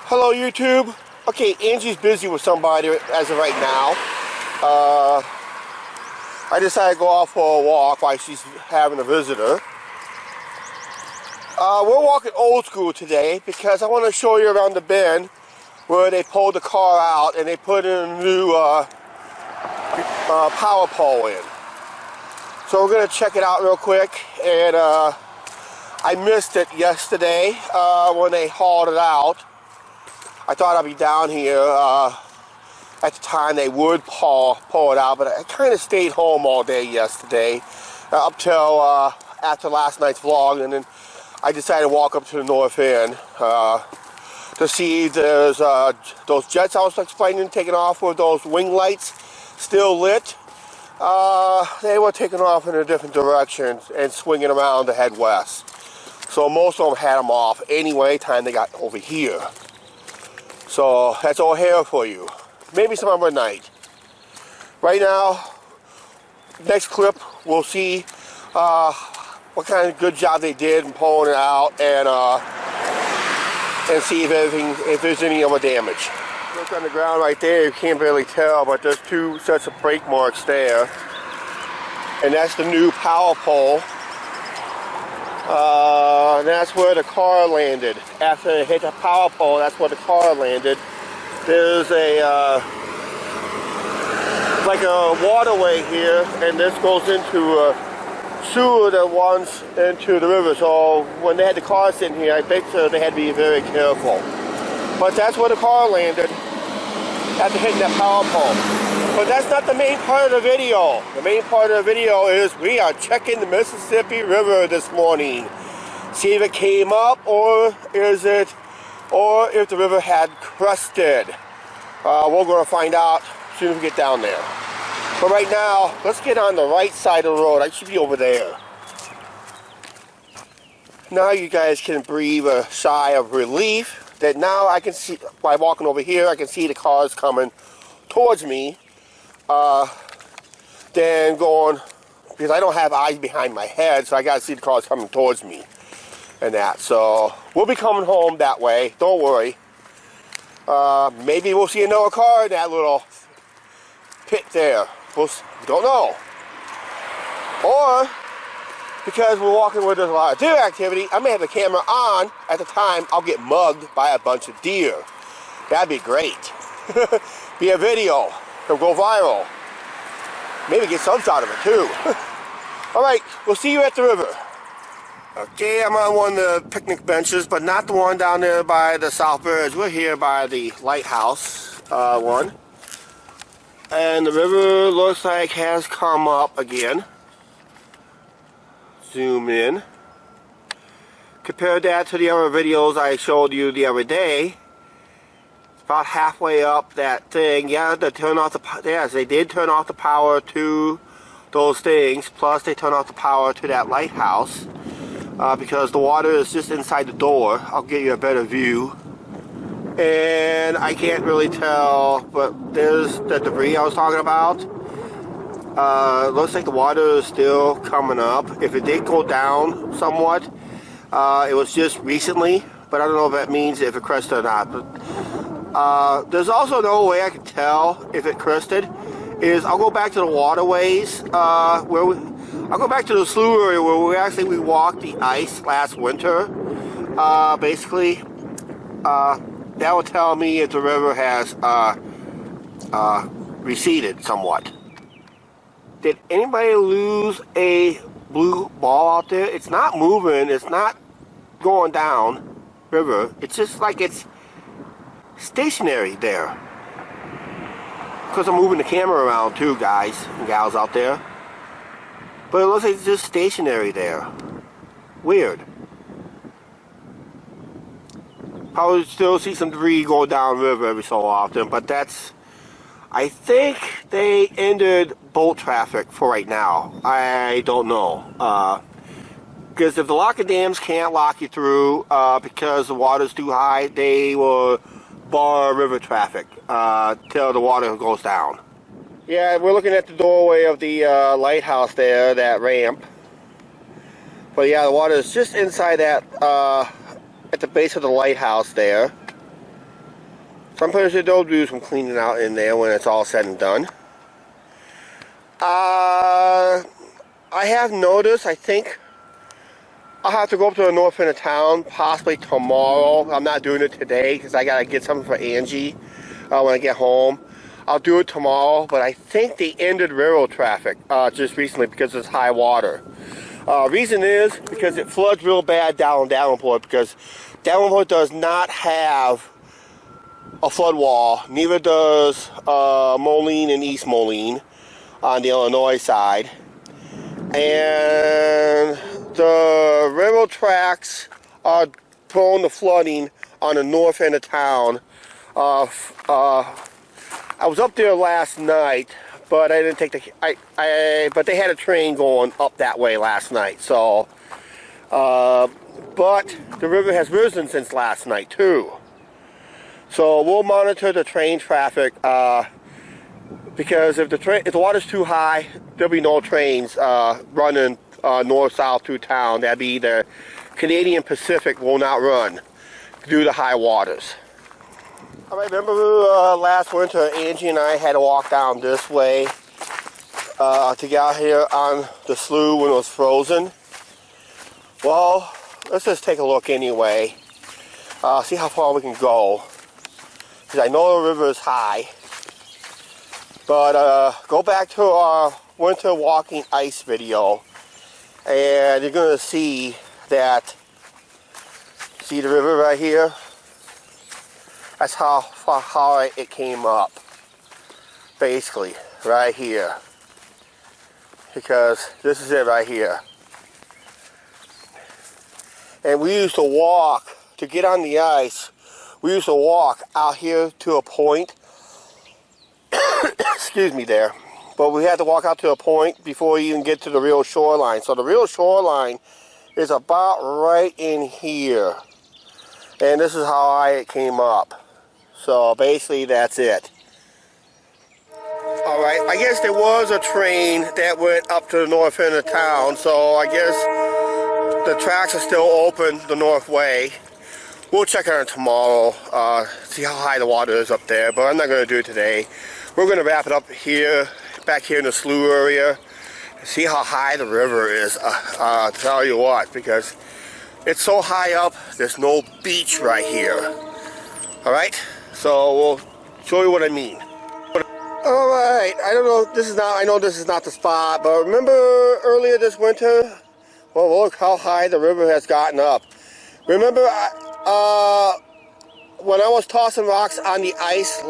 Hello YouTube. Okay, Angie's busy with somebody as of right now. I decided to go off for a walk while she's having a visitor. We're walking old school today because I want to show you around the bend where they pulled the car out and they put in a new power pole in. So we're going to check it out real quick, and I missed it yesterday when they hauled it out. I thought I'd be down here at the time they would pull it out, but I kind of stayed home all day yesterday up till after last night's vlog, and then I decided to walk up to the north end to see if there's those jets I was explaining taking off with those wing lights still lit. They were taking off in a different direction and swinging around to head west. So most of them had them off anyway time they got over here. So that's O'Hare for you. Maybe some other night. Right now, next clip, we'll see what kind of good job they did in pulling it out, and see if there's any other damage. Look on the ground right there, you can't barely tell, but there's two sets of brake marks there. And that's the new power pole. And that's where the car landed. After it hit the power pole, that's where the car landed. There's a like a waterway here, and this goes into a sewer that runs into the river. So when they had the car sitting here, I think they had to be very careful. But that's where the car landed after hitting that power pole. But that's not the main part of the video. The main part of the video is we are checking the Mississippi River this morning. See if it came up, or if the river had crested. We're going to find out as soon as we get down there. But right now, let's get on the right side of the road. I should be over there. Now you guys can breathe a sigh of relief that now I can see, by walking over here, I can see the cars coming towards me. Then going, because I don't have eyes behind my head, so I got to see the cars coming towards me. And that, so we'll be coming home that way, don't worry. Maybe we'll see another car in that little pit there. We don't know. Or because we're walking where there's a lot of deer activity, I may have the camera on at the time I'll get mugged by a bunch of deer. That'd be great. Be a video, it'll go viral. Maybe get some out of it too. Alright, we'll see you at the river. Okay, I'm on one of the picnic benches, but not the one down there by the South Birds. We're here by the lighthouse one. And the river looks like has come up again. Zoom in. Compare that to the other videos I showed you the other day. It's about halfway up that thing. Yeah, they turned off the. Yes, they did turn off the power to those things. Plus, they turned off the power to that lighthouse. Because the water is just inside the door. I'll give you a better view. And I can't really tell, but there's the debris I was talking about. Looks like the water is still coming up. If it did go down somewhat, it was just recently, but I don't know if that means if it crested or not. But there's also no way I can tell if it crested. I'll go back to the waterways I'll go back to the slough area where we walked the ice last winter. Basically, that will tell me if the river has receded somewhat. Did anybody lose a blue ball out there? It's not moving. It's not going down river. It's just like it's stationary there. Because I'm moving the camera around too, guys and gals out there. But it looks like it's just stationary there. Weird. Probably still see some debris go down river every so often, but that's... I think they ended boat traffic for right now. I don't know. Because if the locking dams can't lock you through because the water's too high, they will bar river traffic till the water goes down. Yeah, we're looking at the doorway of the lighthouse there, that ramp. But yeah, the water is just inside that, at the base of the lighthouse there. So I'm pretty sure they'll do some cleaning out in there when it's all said and done. I have noticed, I think I'll have to go up to the north end of town possibly tomorrow. I'm not doing it today because I got to get something for Angie when I get home. I'll do it tomorrow, but I think they ended railroad traffic just recently because it's high water. Reason is because it floods real bad down in Davenport, because Davenport does not have a flood wall. Neither does Moline and East Moline on the Illinois side. And the railroad tracks are prone to flooding on the north end of town. I was up there last night, but I didn't take the but they had a train going up that way last night. So, but the river has risen since last night too. So we'll monitor the train traffic because if the water's too high, there'll be no trains running north-south through town. That'd be the Canadian Pacific will not run due to high waters. I remember last winter, Angie and I had to walk down this way to get out here on the slough when it was frozen. Well, let's just take a look anyway. See how far we can go. Because I know the river is high. But go back to our winter walking ice video, and you're going to see that, see the river right here? That's how high it came up, basically, right here. Because this is it right here. And we used to walk, to get on the ice, we used to walk out here to a point. Excuse me there. But we had to walk out to a point before we even get to the real shoreline. So the real shoreline is about right in here. And this is how high it came up. So basically that's it. Alright, I guess there was a train that went up to the north end of town. So I guess the tracks are still open the north way. We'll check on it tomorrow, see how high the water is up there. But I'm not going to do it today. We're going to wrap it up here, back here in the slough area. See how high the river is. Tell you what, because it's so high up, there's no beach right here. Alright, so we'll show you what I mean. Alright, I don't know, I know this is not the spot, but remember earlier this winter? Well, look how high the river has gotten up. Remember, when I was tossing rocks on the ice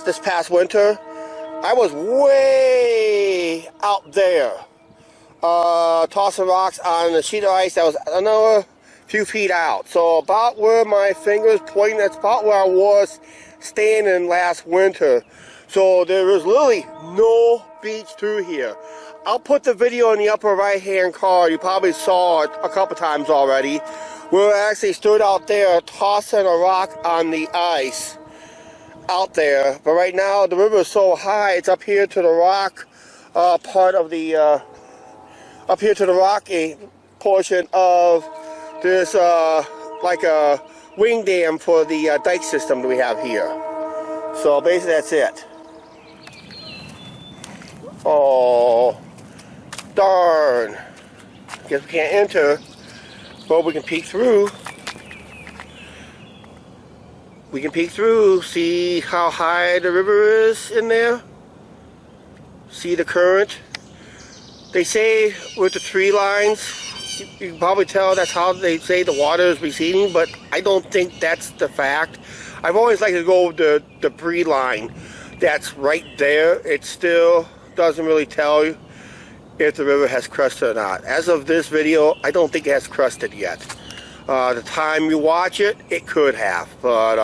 this past winter, I was way out there tossing rocks on a sheet of ice that was another few feet out. So about where my finger's pointing, that's about where I was standing last winter. So there was literally no beach through here. I'll put the video in the upper right hand card. You probably saw it a couple times already, where I actually stood out there tossing a rock on the ice out there. But right now the river is so high, it's up here to the rock part of the up here to the rocky portion of this like a wing dam for the dike system that we have here. So basically that's it. Oh darn, guess we can't enter, but we can peek through. We can peek through, see how high the river is in there. See the current. They say with the tree lines, you can probably tell that's how they say the water is receding, but I don't think that's the fact. I've always liked to go with the debris line that's right there. It still doesn't really tell you if the river has crested or not. As of this video, I don't think it has crested yet. The time you watch it, it could have, but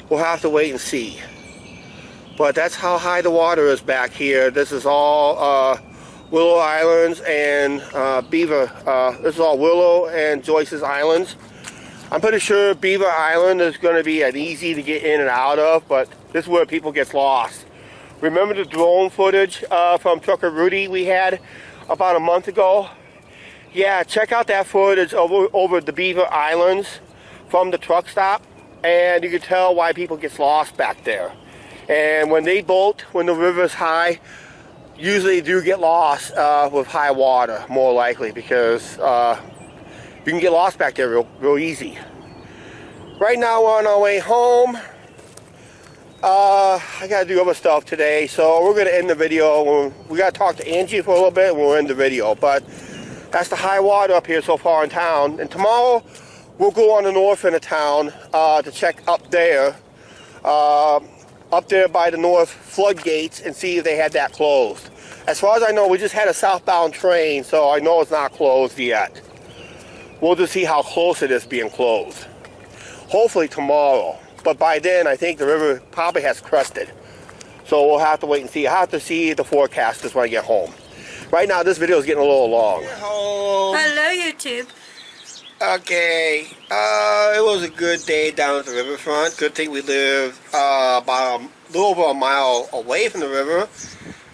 we'll have to wait and see. But that's how high the water is back here. This is all Willow Islands and Beaver. This is all Willow and Joyce's Islands. I'm pretty sure Beaver Island is going to be an easy to get in and out of, but this is where people get lost. Remember the drone footage from Trucker Rudy we had about a month ago? Yeah, check out that footage over the Beaver Islands from the truck stop. and you can tell why people get lost back there. And when they boat, when the river's high, usually do get lost with high water, more likely, because you can get lost back there real easy. Right now we're on our way home. I gotta do other stuff today, so we're gonna end the video. We gotta talk to Angie for a little bit and we'll end the video. But that's the high water up here so far in town. And tomorrow we'll go on the north end of town to check up there by the north floodgates and see if they had that closed. As far as I know, we just had a southbound train, so I know it's not closed yet. We'll just see how close it is being closed. Hopefully tomorrow. But by then, I think the river probably has crested. So we'll have to wait and see. I have to see the forecasters when I get home. Right now, this video is getting a little long. Home. Hello, YouTube. Okay. It was a good day down at the riverfront. Good thing we live about a little over a mile away from the river.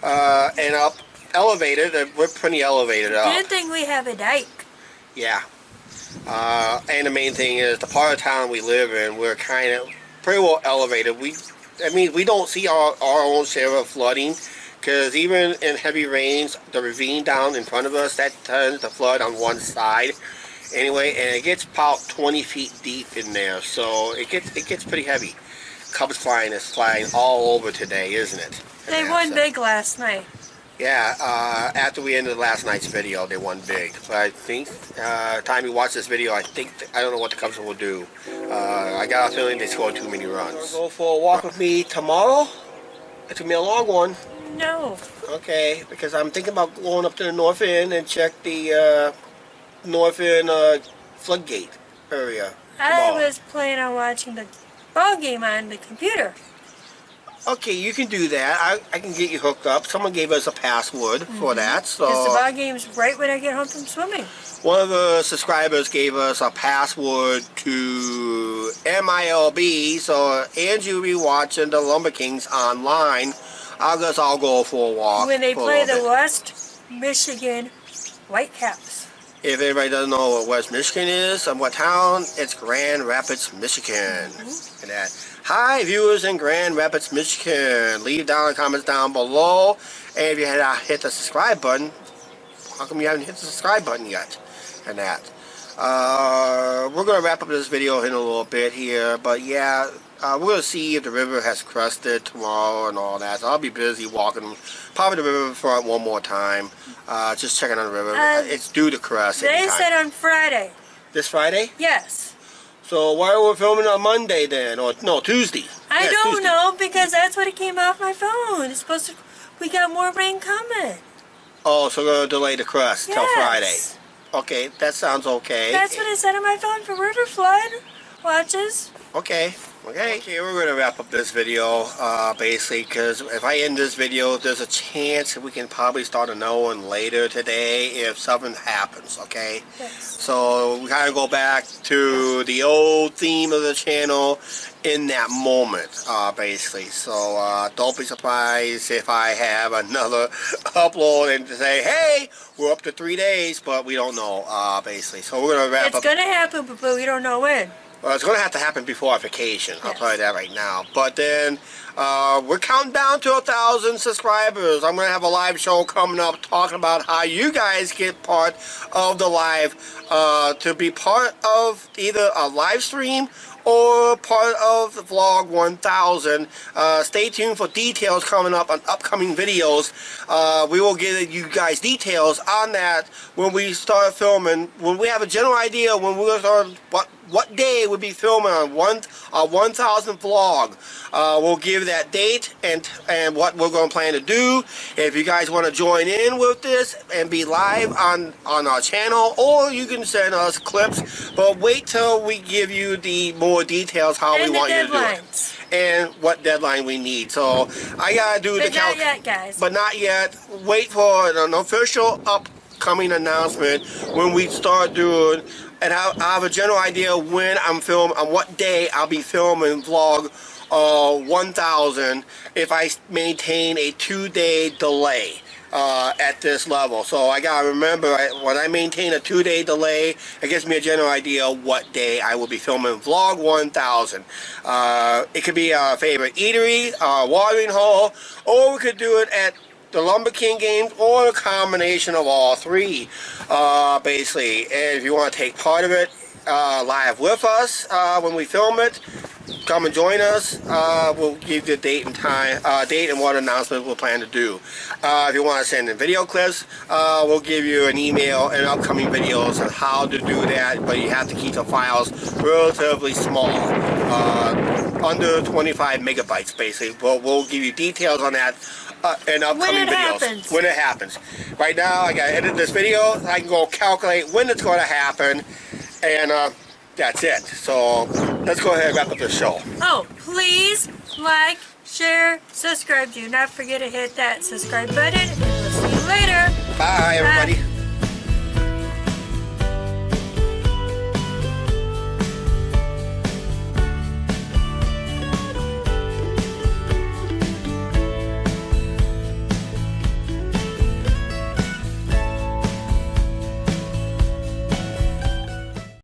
And up elevated. We're pretty elevated up. Good thing we have a dike. Yeah. And the main thing is the part of town we live in, we're kind of pretty well elevated. We don't see our own share of flooding, because even in heavy rains, the ravine down in front of us, that tends to flood on one side anyway, and it gets about 20 feet deep in there, so it gets pretty heavy. Cubs flying is flying all over today, isn't it? They won big last night. Yeah, after we ended last night's video, they won big. But I think, time you watch this video, I don't know what the Cubs will do. I got a feeling they scored too many runs. Go for a walk with me tomorrow? It's going to be a long one. No. Okay, because I'm thinking about going up to the north end and check the north end floodgate area tomorrow. I was planning on watching the ball game on the computer. Okay, you can do that. I can get you hooked up. Someone gave us a password for that. So because the ball game's right when I get home from swimming. One of the subscribers gave us a password to MILB, so Angie will be watching the Lumber Kings online. I guess I'll go for a walk. When they play the West Michigan Whitecaps. If anybody doesn't know what West Michigan is and what town, it's Grand Rapids, Michigan. And that. Hi, viewers in Grand Rapids, Michigan. Leave down the comments down below. And if you hit the subscribe button, how come you haven't hit the subscribe button yet? And that. We're going to wrap up this video in a little bit here. But yeah, we're going to see if the river has crested tomorrow and all that. So I'll be busy walking probably the riverfront one more time. Just checking on the river. It's due to crest. They said on Friday. This Friday? Yes. So why are we filming on Monday then? Or no, Tuesday? I don't know, because that's what it came off my phone. It's supposed to. We got more rain coming. Oh, so we're going to delay the crest till Friday. Okay, that sounds okay. That's what it said on my phone for river flood watches. Okay, we're going to wrap up this video, basically, because if I end this video, there's a chance that we can probably start a knowing later today if something happens, okay? Yes. So we kind of go back to the old theme of the channel in that moment, basically. So don't be surprised if I have another upload and say, hey, we're up to 3 days, but we don't know, basically. So we're going to wrap up. It's going to happen, but we don't know when. Well, it's going to have to happen before our vacation. I'll tell you that right now. But then, we're counting down to 1,000 subscribers. I'm going to have a live show coming up talking about how you guys get part of the live, to be part of either a live stream or part of the vlog 1000. Stay tuned for details coming up on upcoming videos. We will give you guys details on that when we start filming. When we have a general idea when we're going to start what day we'll be filming on 1000 vlog. We'll give that date and what we're going to plan to do. If you guys want to join in with this and be live on our channel, or you can send us clips, but wait till we give you the more details how we want you to do it. And what deadline we need. So I gotta do the count. But not yet, guys. But not yet. Wait for an official upcoming announcement when we start doing. And I have a general idea when I'm filming, on what day I'll be filming vlog 1000 if I maintain a 2-day delay. at this level. So I gotta remember, when I maintain a 2-day delay, it gives me a general idea what day I will be filming vlog 1000. It could be our favorite eatery, watering hole, or we could do it at the Lumber King games, or a combination of all three, basically. And if you want to take part of it live with us when we film it, come and join us. We'll give you the date and time, date and what announcements we'll plan to do. If you want to send in video clips, we'll give you an email and upcoming videos on how to do that, but you have to keep the files relatively small, under 25 megabytes basically. We'll give you details on that in upcoming videos. When it happens. Right now, I gotta edit this video. I can go calculate when it's going to happen, and that's it. So let's go ahead and wrap up the show. Oh, please like, share, subscribe. Do not forget to hit that subscribe button. And we'll see you later. Bye, everybody.